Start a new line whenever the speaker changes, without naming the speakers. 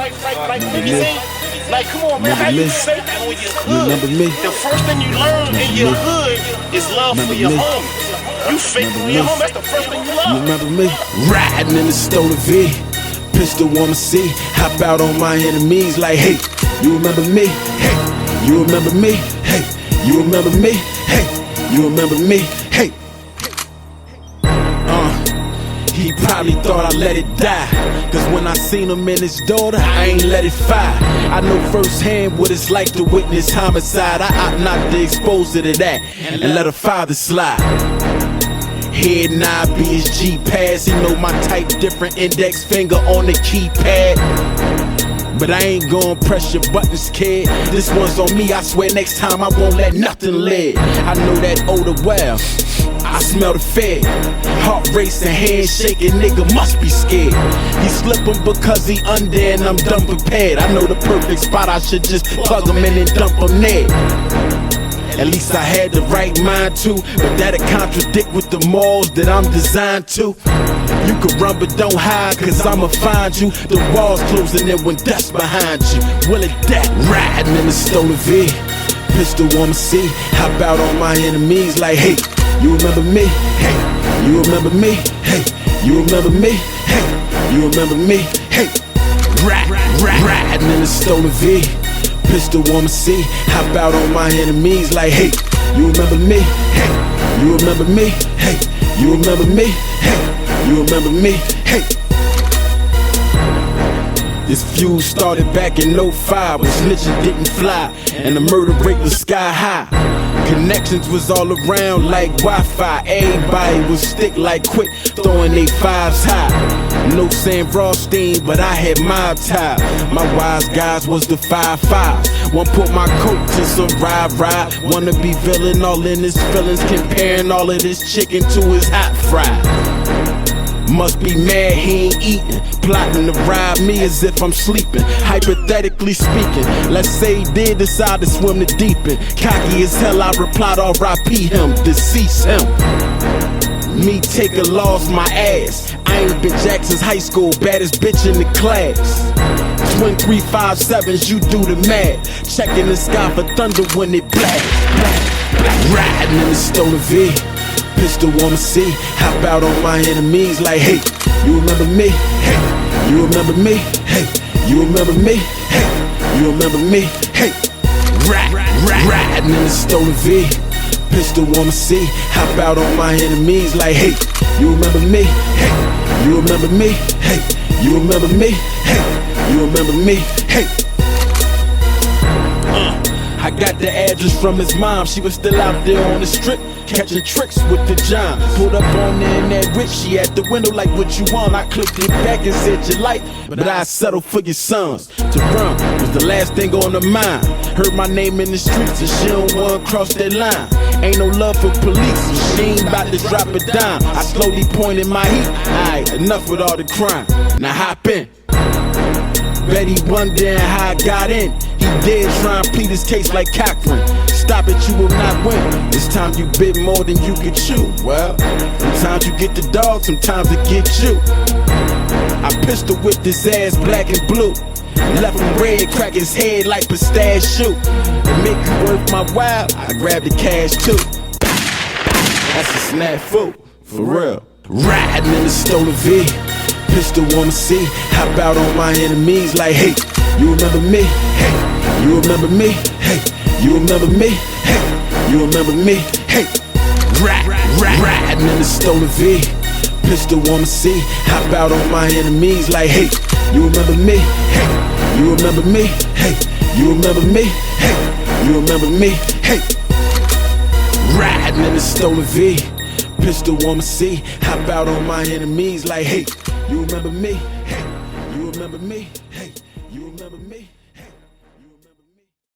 Like, come on, man, how you say that when you're hood? The first thing you learn in your hood is love for your homies. You fake for your homies, that's the first thing you love.
You remember me? Riding in the stolen V, pistol on my seat, hop out on my enemies like, hey, you remember me? Hey, you remember me? Hey, you remember me? Hey, you remember me? Hey. He probably thought I let it die, cause when I seen him and his daughter, I ain't let it fire. I know firsthand what it's like to witness homicide. I opt not to expose her to that and let her father slide. Head nod be his G-pass. He know my type, different index finger on the keypad. But I ain't gon' press your buttons, kid. This one's on me, I swear next time I won't let nothing live. I know that odor well, I smell the fed. Heart racing, hand shaking, nigga must be scared. He slippin' because he under and I'm dumb prepared. I know the perfect spot, I should just plug him in and dump him there. At least I had the right mind to, but that'll contradict with the morals that I'm designed to. You can run but don't hide, cause I'ma find you. The walls closing in when dust behind you. Will it that? Riding in the stolen V, pistol on my seat, hop out on my enemies like, hey, you remember me? Hey, you remember me? Hey, you remember me? Hey, you remember me? Hey, riding in the stolen V, pistol on my seat, hop out on my enemies like, hey, you remember me? Hey, you remember me? Hey, you remember me? Hey, you remember me? Hey. This feud started back in 05 when snitching didn't fly and the murder rate was sky high. Connections was all around like Wi-Fi. Everybody was stick like quick, throwing they fives high. No Sam Rothstein, but I had mob ties. My wise guys was the 5-5. One put my coat to some ride. Wanna be villain, all in his feelings, comparing all of this chicken to his hot fry. Must be mad he ain't eating, plotting to rob me as if I'm sleeping. Hypothetically speaking, let's say he did decide to swim the deep end. Cocky as hell, I replied R.I.P. him, decease him. Me take a loss, my ass. I ain't been Jackson's high school, baddest bitch in the class. Twin 357s, you do the math. Checking the sky for thunder when it blast. Riding in the stolen V, pistol on my seat, hop out on my enemies like, hey, you remember me? Hey, you remember me? Hey, you remember me? Hey, you remember me? Hey, riding in the stolen V, pistol on my seat, hop out on my enemies like, hey, you remember me? Hey, you remember me? Hey, you remember me? Hey, you remember me? Hey. I got the address from his mom, she was still out there on the strip, catching tricks with the John. Pulled up on there in that rich, she at the window like, what you want? I clicked it back and said you like, but I settled for your sons. To run was the last thing on her mind. Heard my name in the streets and she don't wanna cross that line. Ain't no love for police, and she ain't about to drop a dime. I slowly pointed my heat, alright, enough with all the crime. Now hop in. Bet he wondering how I got in. He dead trying to plead his case like Cochran. Stop it, you will not win. This time you bit more than you could chew. Well, sometimes you get the dog, sometimes it gets you. I pistol whipped his ass black and blue. Left him red, crack his head like pistachio. To make it worth my while, I grabbed the cash too. That's a snafu, for real. Riding in the stolen V, pistol on my seat, hop out on my enemies like, hey, you remember me? Hey, you remember me? Hey, you remember me? Hey, you remember me? Hey, riding in the stolen V, pistol on my seat, hop out on my enemies like, hey, you remember me? Hey, you remember me? Hey, you remember me? Hey, you remember me? Hey, riding in the stolen V, pistol on my seat, hop out on my enemies like, hey, you remember me?